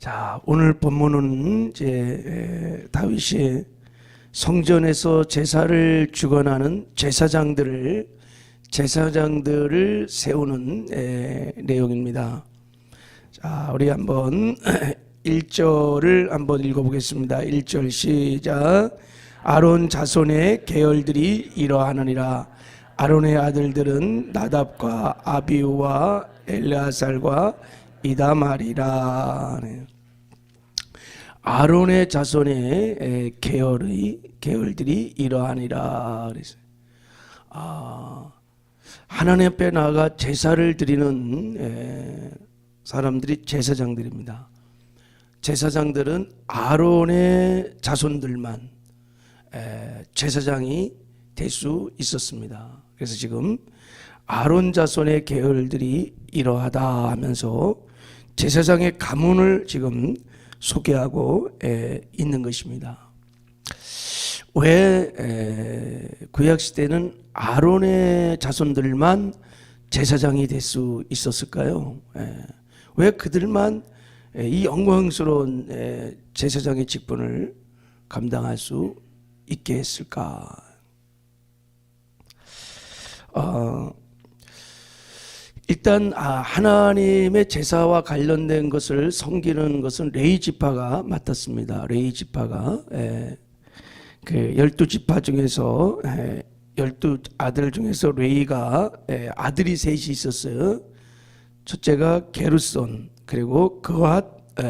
자, 오늘 본문은 이제 다윗이 성전에서 제사를 주관하는 제사장들을 세우는 내용입니다. 자, 우리 한번 1절을 한번 읽어보겠습니다. 1절 시작. 아론 자손의 계열들이 이러하느니라. 아론의 아들들은 나답과 아비후와 엘르아살과 이다말이라. 아론의 자손의 계열들이 이러하니라. 그래서 하나님 앞에 나아가 제사를 드리는 사람들이 제사장들입니다. 제사장들은 아론의 자손들만 제사장이 될 수 있었습니다. 그래서 지금 아론 자손의 계열들이 이러하다 하면서 제사장의 가문을 지금 소개하고 있는 것입니다. 왜 구약시대는 아론의 자손들만 제사장이 될 수 있었을까요? 왜 그들만 이 영광스러운 제사장의 직분을 감당할 수 있게 했을까? 일단 하나님의 제사와 관련된 것을 섬기는 것은 레위 지파가 맡았습니다. 레위 지파가 그 12지파 중에서 12아들 중에서 레위가 아들이 셋이 있었어요. 첫째가 게르손, 그리고 그핫,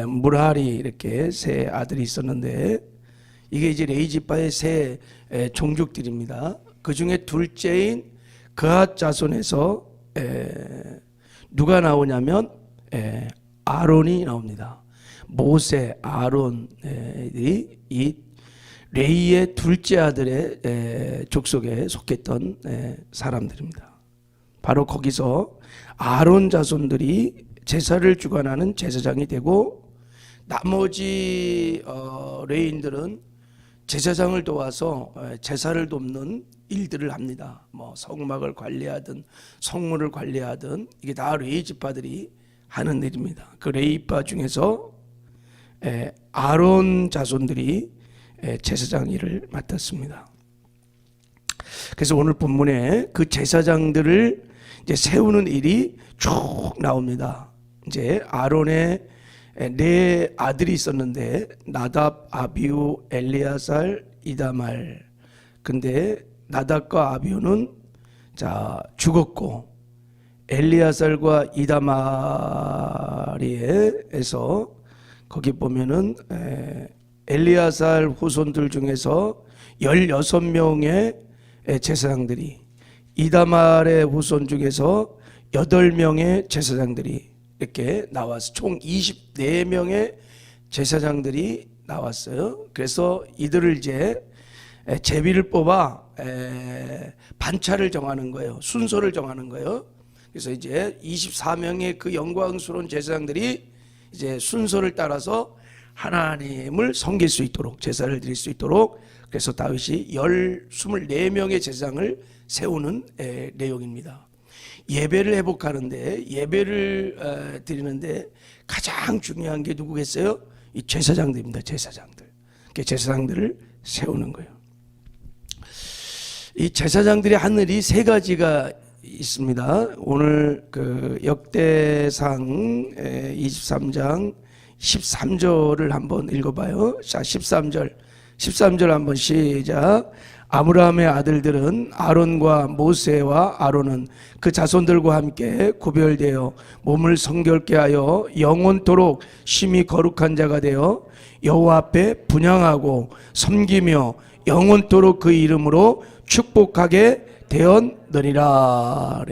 무라리, 이렇게 세 아들이 있었는데 이게 이제 레위 지파의 세 종족들입니다. 그 중에 둘째인 그핫 자손에서 누가 나오냐면 아론이 나옵니다. 모세, 아론이 이 레위의 둘째 아들의 족속에 속했던 사람들입니다. 바로 거기서 아론 자손들이 제사를 주관하는 제사장이 되고, 나머지 레위인들은 제사장을 도와서 제사를 돕는 일들을 합니다. 뭐 성막을 관리하든 성물을 관리하든 이게 다 레위 지파들이 하는 일입니다. 그 레위파 중에서 아론 자손들이 제사장 일을 맡았습니다. 그래서 오늘 본문에 그 제사장들을 이제 세우는 일이 쭉 나옵니다. 이제 아론의 네 아들이 있었는데 나답, 아비후, 엘리아살, 이다말. 근데 나답과 아비후는 죽었고, 엘리아살과 이다말에서 거기 보면은 엘리아살 후손들 중에서 16명의 제사장들이, 이다말의 후손 중에서 8명의 제사장들이 이렇게 나와서 총 24명의 제사장들이 나왔어요. 그래서 이들을 이제 제비를 뽑아 반차를 정하는 거예요. 순서를 정하는 거예요. 그래서 이제 24명의 그 영광스러운 제사장들이 이제 순서를 따라서 하나님을 섬길 수 있도록, 제사를 드릴 수 있도록, 그래서 다윗이 24명의 제사장을 세우는 내용입니다. 예배를 회복하는데, 예배를 드리는데 가장 중요한 게 누구겠어요? 이 제사장들입니다. 제사장들. 제사장들을 세우는 거예요. 이 제사장들의 한 일이 세 가지가 있습니다. 오늘 그 역대상 23장 13절을 한번 읽어봐요. 자, 13절 한번 시작. 아므람의 아들들은 아론과 모세와 아론은 그 자손들과 함께 구별되어 몸을 성결케 하여 영원토록 심히 거룩한 자가 되어 여호와 앞에 분향하고 섬기며 영원토록 그 이름으로 축복하게 되었느니라.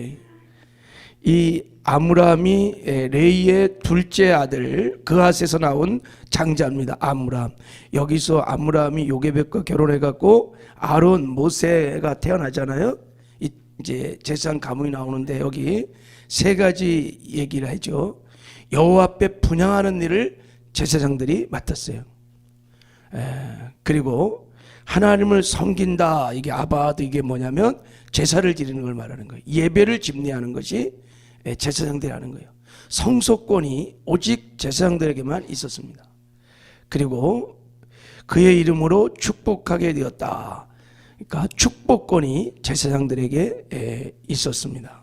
이 아므람이 레위의 둘째 아들 그핫에서 나온 장자입니다. 아므람. 여기서 아므람이 요게벳과 결혼해갖고 아론, 모세가 태어나잖아요. 이제 제사장 가문이 나오는데 여기 세 가지 얘기를 하죠. 여호와 앞에 분향하는 일을 제사장들이 맡았어요. 그리고 하나님을 섬긴다. 이게 아바도 이게 뭐냐면 제사를 드리는 걸 말하는 거예요. 예배를 집례하는 것이 제사장들이 하는 거예요. 성소권이 오직 제사장들에게만 있었습니다. 그리고 그의 이름으로 축복하게 되었다. 그러니까 축복권이 제사장들에게 있었습니다.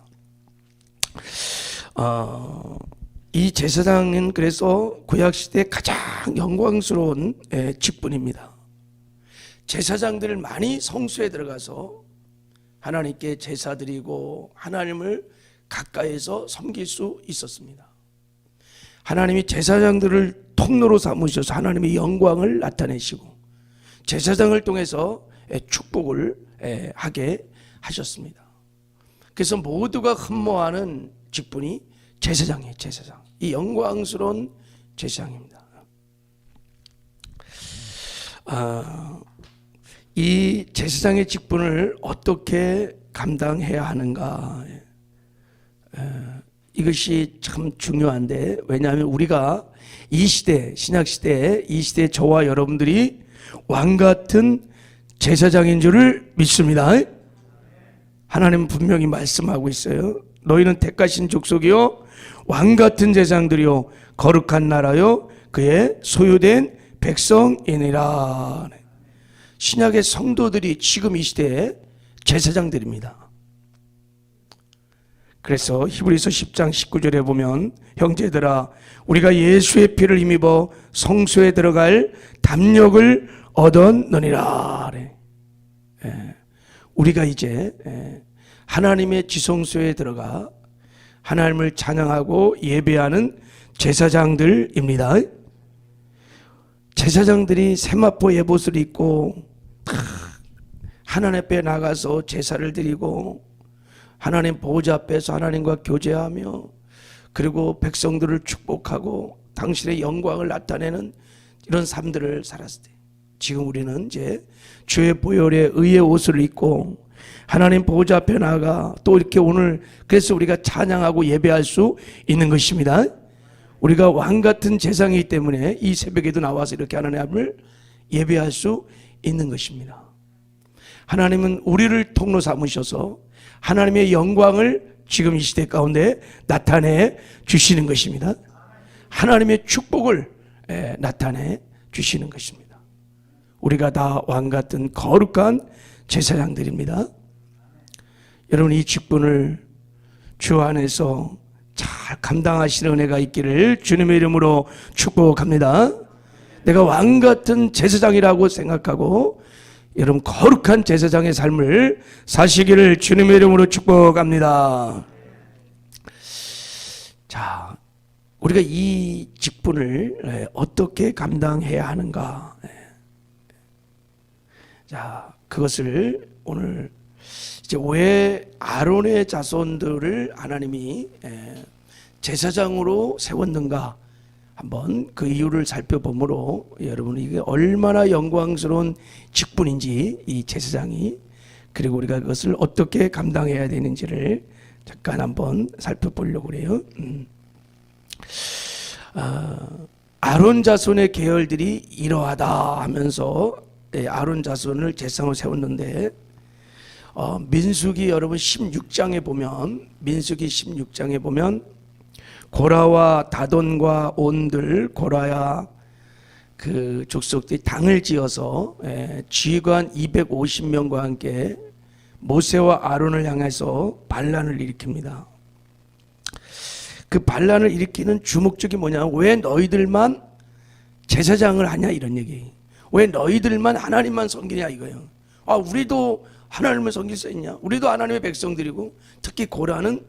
이 제사장은 그래서 구약시대 가장 영광스러운 직분입니다. 제사장들을 많이 성소에 들어가서 하나님께 제사 드리고 하나님을 가까이에서 섬길 수 있었습니다. 하나님이 제사장들을 통로로 삼으셔서 하나님의 영광을 나타내시고 제사장을 통해서 축복을 하게 하셨습니다. 그래서 모두가 흠모하는 직분이 제사장이에요. 제사장. 이 영광스러운 제사장입니다. 이 제사장의 직분을 어떻게 감당해야 하는가, 이것이 참 중요한데, 왜냐하면 우리가 이 시대, 신약시대에 이 시대에 저와 여러분들이 왕같은 제사장인 줄을 믿습니다. 하나님은 분명히 말씀하고 있어요. 너희는 택하신 족속이요 왕같은 제사장들이요 거룩한 나라요 그의 소유된 백성이니라. 신약의 성도들이 지금 이 시대에 제사장들입니다. 그래서 히브리서 10장 19절에 보면 형제들아 우리가 예수의 피를 힘입어 성소에 들어갈 담력을 얻었느니라. 우리가 이제 하나님의 지성소에 들어가 하나님을 찬양하고 예배하는 제사장들입니다. 제사장들이 세마포 예봇을 입고 하나님 앞에 나가서 제사를 드리고 하나님 보호자 앞에서 하나님과 교제하며 그리고 백성들을 축복하고 당신의 영광을 나타내는 이런 삶들을 살았을 때, 지금 우리는 이제 주의 보혈에 의의 옷을 입고 하나님 보호자 앞에 나가 또 이렇게 오늘 그래서 우리가 찬양하고 예배할 수 있는 것입니다. 우리가 왕같은 제사장이기 때문에 이 새벽에도 나와서 이렇게 하나님을 예배할 수 있는 것입니다. 하나님은 우리를 통로 삼으셔서 하나님의 영광을 지금 이 시대 가운데 나타내 주시는 것입니다. 하나님의 축복을 나타내 주시는 것입니다. 우리가 다 왕같은 거룩한 제사장들입니다. 여러분, 이 직분을 주 안에서 잘 감당하시는 은혜가 있기를 주님의 이름으로 축복합니다. 내가 왕같은 제사장이라고 생각하고 여러분 거룩한 제사장의 삶을 사시기를 주님의 이름으로 축복합니다. 자, 우리가 이 직분을 어떻게 감당해야 하는가? 자, 그것을 오늘 이제 왜 아론의 자손들을 하나님이 제사장으로 세웠는가? 한번 그 이유를 살펴보므로 여러분 이게 얼마나 영광스러운 직분인지 이 제사장이, 그리고 우리가 그것을 어떻게 감당해야 되는지를 잠깐 한번 살펴보려고 그래요. 아론 자손의 계열들이 이러하다 하면서 아론 자손을 제사장으로 세웠는데, 민수기 여러분 16장에 보면, 민수기 16장에 보면 고라와 다돈과 온들, 고라야 그 족속들이 당을 지어서 지휘관 250명과 함께 모세와 아론을 향해서 반란을 일으킵니다. 그 반란을 일으키는 주목적이 뭐냐면, 왜 너희들만 제사장을 하냐 이런 얘기. 왜 너희들만 하나님만 섬기냐 이거예요. 우리도 하나님을 섬길 수 있냐? 우리도 하나님의 백성들이고, 특히 고라는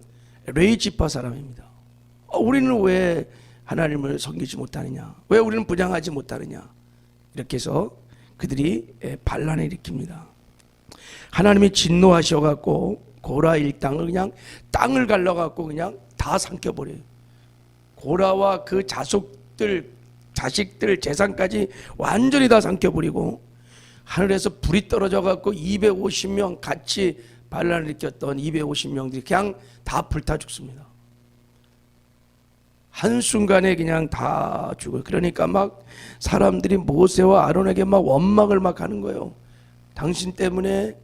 레위 지파 사람입니다. 우리는 왜 하나님을 섬기지 못하느냐? 왜 우리는 분양하지 못하느냐? 이렇게 해서 그들이 반란을 일으킵니다. 하나님이 진노하셔갖고 고라 일당을 그냥 땅을 갈라갖고 그냥 다 삼켜버려요. 고라와 그 자식들 재산까지 완전히 다 삼켜버리고, 하늘에서 불이 떨어져갖고 250명 같이 반란을 일으켰던 250명들이 그냥 다 불타 죽습니다. 한순간에 그냥 다 죽어요. 그러니까 막 사람들이 모세와 아론에게 막 원망을 막 하는 거예요. 당신 때문에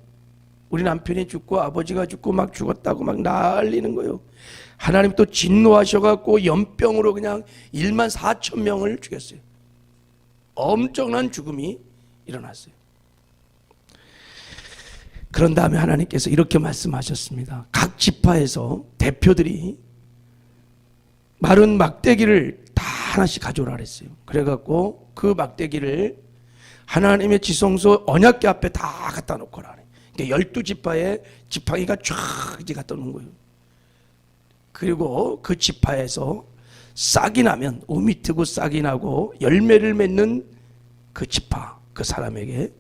우리 남편이 죽고 아버지가 죽고 막 죽었다고 막 난리는 거예요. 하나님 또 진노하셔갖고 연병으로 그냥 1만 4천 명을 죽였어요. 엄청난 죽음이 일어났어요. 그런 다음에 하나님께서 이렇게 말씀하셨습니다. 각 지파에서 대표들이 마른 막대기를 다 하나씩 가져오라 그랬어요. 그래갖고 그 막대기를 하나님의 지성소 언약궤 앞에 다 갖다 놓거라. 그러니까 12지파에 지팡이가 쫙 이제 갖다 놓은 거예요. 그리고 그 지파에서 싹이 나면 우미 트고 싹이 나고 열매를 맺는 그 지파, 그 사람에게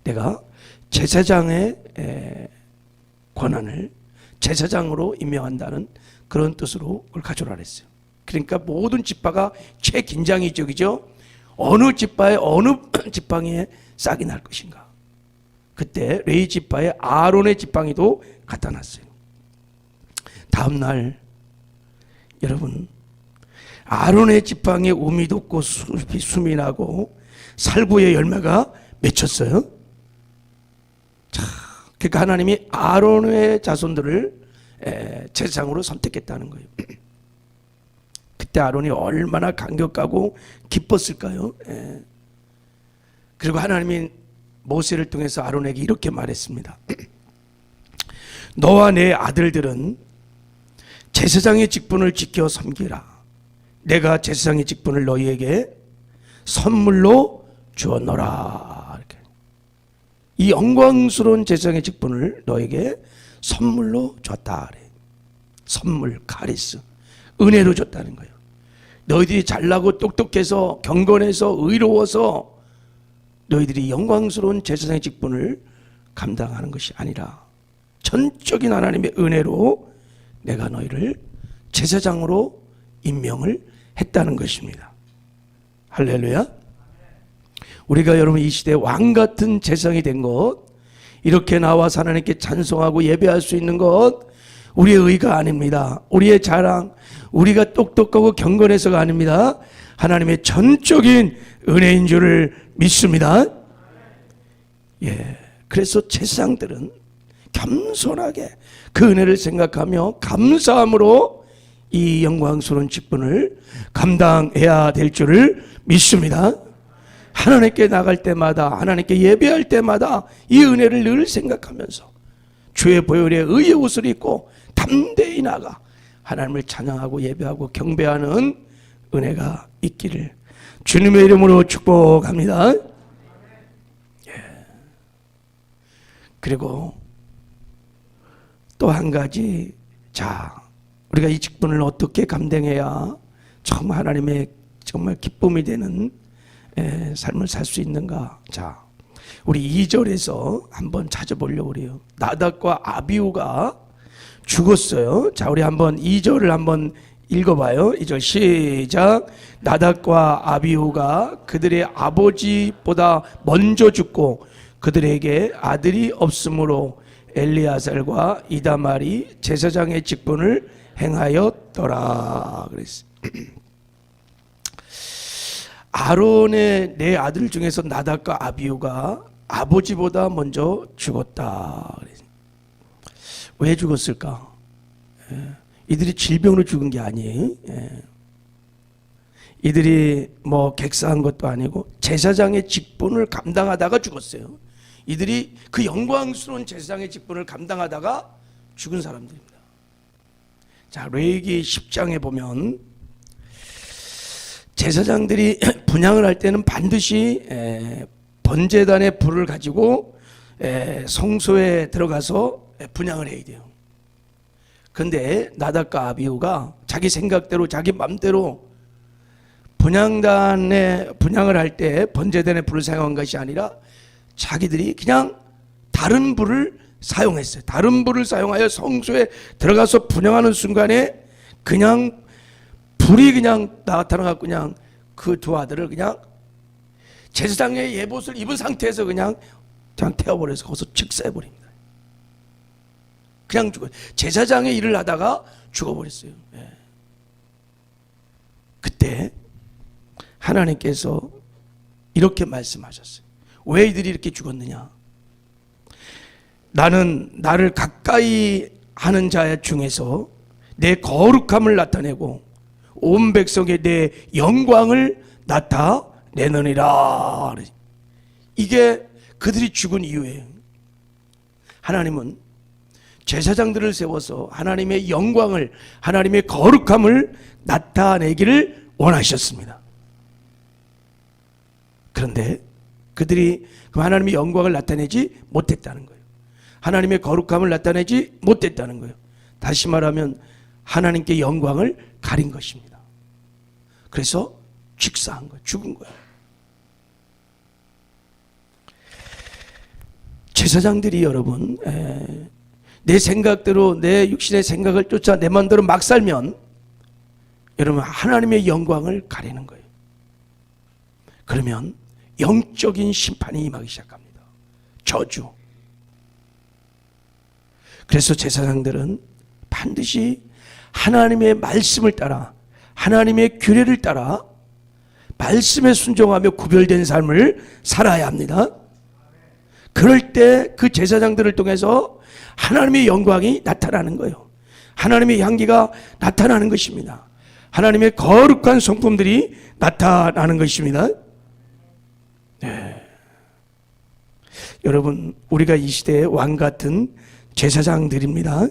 내가 제사장의 권한을 제사장으로 임명한다는 그런 뜻으로 그걸 가져오라 그랬어요. 그러니까 모든 지파가 최긴장이적이죠. 어느 지파에 어느 지팡이에 싹이 날 것인가. 그때 레위 지파에 아론의 지팡이도 갖다 놨어요. 다음 날 여러분, 아론의 지팡이에 우미 돋고 숨이 나고 살구의 열매가 맺혔어요. 자, 그러니까 하나님이 아론의 자손들을 제사장으로 선택했다는 거예요. 그때 아론이 얼마나 감격하고 기뻤을까요? 그리고 하나님이 모세를 통해서 아론에게 이렇게 말했습니다. 너와 내 아들들은 제사장의 직분을 지켜 섬기라. 내가 제사장의 직분을 너희에게 선물로 주었노라. 이렇게. 이 영광스러운 제사장의 직분을 너에게 선물로 줬다. 그래. 선물, 카리스, 은혜로 줬다는 거예요. 너희들이 잘나고 똑똑해서 경건해서 의로워서 너희들이 영광스러운 제사장의 직분을 감당하는 것이 아니라 전적인 하나님의 은혜로 내가 너희를 제사장으로 임명을 했다는 것입니다. 할렐루야. 우리가 여러분 이 시대에 왕같은 제사장이 된 것, 이렇게 나와서 하나님께 찬송하고 예배할 수 있는 것, 우리의 의가 아닙니다. 우리의 자랑, 우리가 똑똑하고 경건해서가 아닙니다. 하나님의 전적인 은혜인 줄을 믿습니다. 예, 그래서 제사장들은 겸손하게 그 은혜를 생각하며 감사함으로 이 영광스러운 직분을 감당해야 될 줄을 믿습니다. 하나님께 나갈 때마다, 하나님께 예배할 때마다 이 은혜를 늘 생각하면서 주의 보혈에 의의 옷을 입고 담대히 나가 하나님을 찬양하고 예배하고 경배하는 은혜가 있기를 주님의 이름으로 축복합니다. 예. 그리고 또 한 가지, 자, 우리가 이 직분을 어떻게 감당해야 정말 하나님의 정말 기쁨이 되는 삶을 살 수 있는가. 자, 우리 2절에서 한번 찾아보려고 그래요. 나답과 아비후가 죽었어요. 자, 우리 한번 2절을 한번 읽어봐요. 2절 시작. 나답과 아비후가 그들의 아버지보다 먼저 죽고 그들에게 아들이 없으므로 엘리아살과 이다말이 제사장의 직분을 행하였더라 그랬어요. 아론의 네 아들 중에서 나답과 아비후가 아버지보다 먼저 죽었다 그랬어요. 왜 죽었을까? 이들이 질병으로 죽은 게 아니에요. 이들이 뭐 객사한 것도 아니고 제사장의 직분을 감당하다가 죽었어요. 이들이 그 영광스러운 제사장의 직분을 감당하다가 죽은 사람들입니다. 자, 레위기 10장에 보면 제사장들이 분향을 할 때는 반드시 번제단의 불을 가지고 성소에 들어가서 분향을 해야 돼요. 그런데 나답과 아비후가 자기 생각대로 자기 맘대로 분향을 할 때 번제단의 불을 사용한 것이 아니라 자기들이 그냥 다른 불을 사용했어요. 다른 불을 사용하여 성소에 들어가서 분향하는 순간에 그냥 불이 그냥 나타나갖고 그냥 그 두 아들을 그냥 제사장의 예봇을 입은 상태에서 그냥 태워버려서 거기서 즉사해버립니다. 그냥 죽어요. 제사장의 일을 하다가 죽어버렸어요. 예. 그때 하나님께서 이렇게 말씀하셨어요. 왜 이들이 이렇게 죽었느냐? 나는 나를 가까이 하는 자 중에서 내 거룩함을 나타내고 온 백성에 내 영광을 나타내느니라. 이게 그들이 죽은 이유예요. 하나님은 제사장들을 세워서 하나님의 영광을, 하나님의 거룩함을 나타내기를 원하셨습니다. 그런데 그들이 그 하나님의 영광을 나타내지 못했다는 거예요. 하나님의 거룩함을 나타내지 못했다는 거예요. 다시 말하면 하나님께 영광을 가린 것입니다. 그래서 직사한 거예요. 죽은 거예요. 제사장들이 여러분 내 생각대로 내 육신의 생각을 쫓아 내 마음대로 막 살면 여러분 하나님의 영광을 가리는 거예요. 그러면 영적인 심판이 임하기 시작합니다. 저주. 그래서 제사장들은 반드시 하나님의 말씀을 따라 하나님의 규례를 따라 말씀에 순종하며 구별된 삶을 살아야 합니다. 그럴 때 그 제사장들을 통해서 하나님의 영광이 나타나는 거예요. 하나님의 향기가 나타나는 것입니다. 하나님의 거룩한 성품들이 나타나는 것입니다. 네. 여러분, 우리가 이 시대의 왕 같은 제사장들입니다.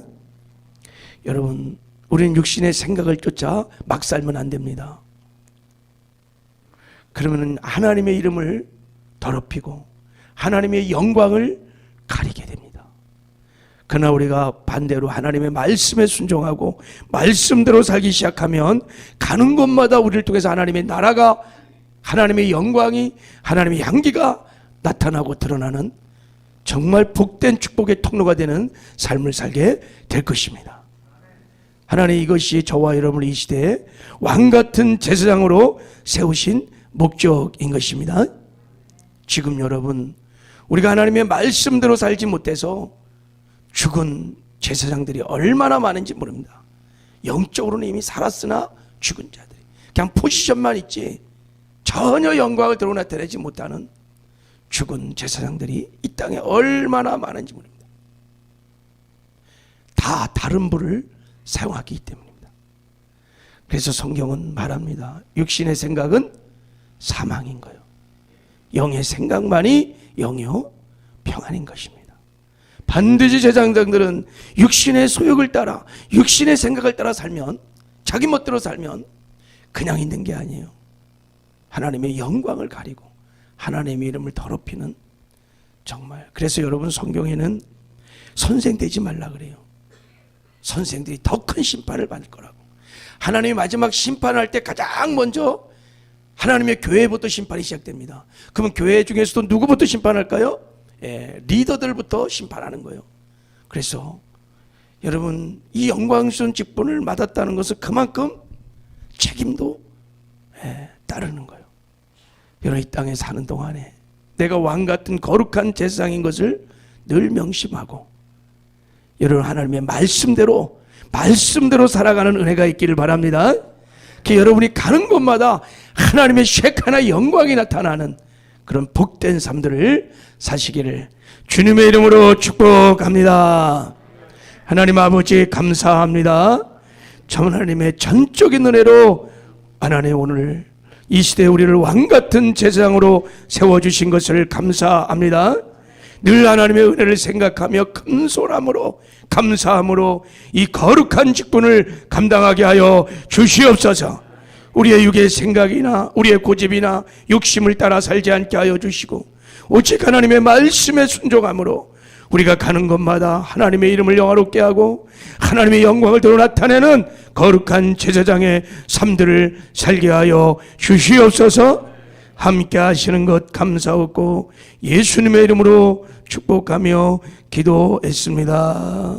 여러분, 우리는 육신의 생각을 쫓아 막 살면 안 됩니다. 그러면 하나님의 이름을 더럽히고 하나님의 영광을 가리게 됩니다. 그러나 우리가 반대로 하나님의 말씀에 순종하고 말씀대로 살기 시작하면 가는 곳마다 우리를 통해서 하나님의 나라가, 하나님의 영광이, 하나님의 향기가 나타나고 드러나는 정말 복된 축복의 통로가 되는 삶을 살게 될 것입니다. 하나님, 이것이 저와 여러분을 이 시대에 왕같은 제사장으로 세우신 목적인 것입니다. 지금 여러분, 우리가 하나님의 말씀대로 살지 못해서 죽은 제사장들이 얼마나 많은지 모릅니다. 영적으로는 이미 살았으나 죽은 자들이 그냥 포지션만 있지 전혀 영광을 드러 나타내지 못하는 죽은 제사장들이 이 땅에 얼마나 많은지 모릅니다. 다 다른 불을 사용하기 때문입니다. 그래서 성경은 말합니다. 육신의 생각은 사망인 거예요. 영의 생각만이 영이요 평안인 것입니다. 반드시 제사장들은 육신의 소욕을 따라, 육신의 생각을 따라 살면, 자기 멋대로 살면 그냥 있는 게 아니에요. 하나님의 영광을 가리고 하나님의 이름을 더럽히는, 정말. 그래서 여러분, 성경에는 선생 되지 말라 그래요. 선생들이 더 큰 심판을 받을 거라고. 하나님이 마지막 심판할 때 가장 먼저 하나님의 교회부터 심판이 시작됩니다. 그러면 교회 중에서도 누구부터 심판할까요? 리더들부터 심판하는 거예요. 그래서 여러분, 이 영광스러운 직분을 맡았다는 것은 그만큼 책임도 따르는 거예요. 여러분, 이 땅에 사는 동안에 내가 왕같은 거룩한 제사장인 것을 늘 명심하고 여러분, 하나님의 말씀대로 살아가는 은혜가 있기를 바랍니다. 여러분이 가는 곳마다 하나님의 쉐카나 영광이 나타나는 그런 복된 삶들을 사시기를 주님의 이름으로 축복합니다. 하나님 아버지, 감사합니다. 참 하나님의 전적인 은혜로 하나님 오늘 이 시대에 우리를 왕같은 제사장으로 세워주신 것을 감사합니다. 늘 하나님의 은혜를 생각하며 큰소람으로 감사함으로 이 거룩한 직분을 감당하게 하여 주시옵소서. 우리의 육의 생각이나 우리의 고집이나 욕심을 따라 살지 않게 하여 주시고 오직 하나님의 말씀에 순종함으로 우리가 가는 곳마다 하나님의 이름을 영화롭게 하고 하나님의 영광을 드러 나타내는 거룩한 제사장의 삶들을 살게 하여 주시옵소서. 함께 하시는 것 감사하고 예수님의 이름으로 축복하며 기도했습니다.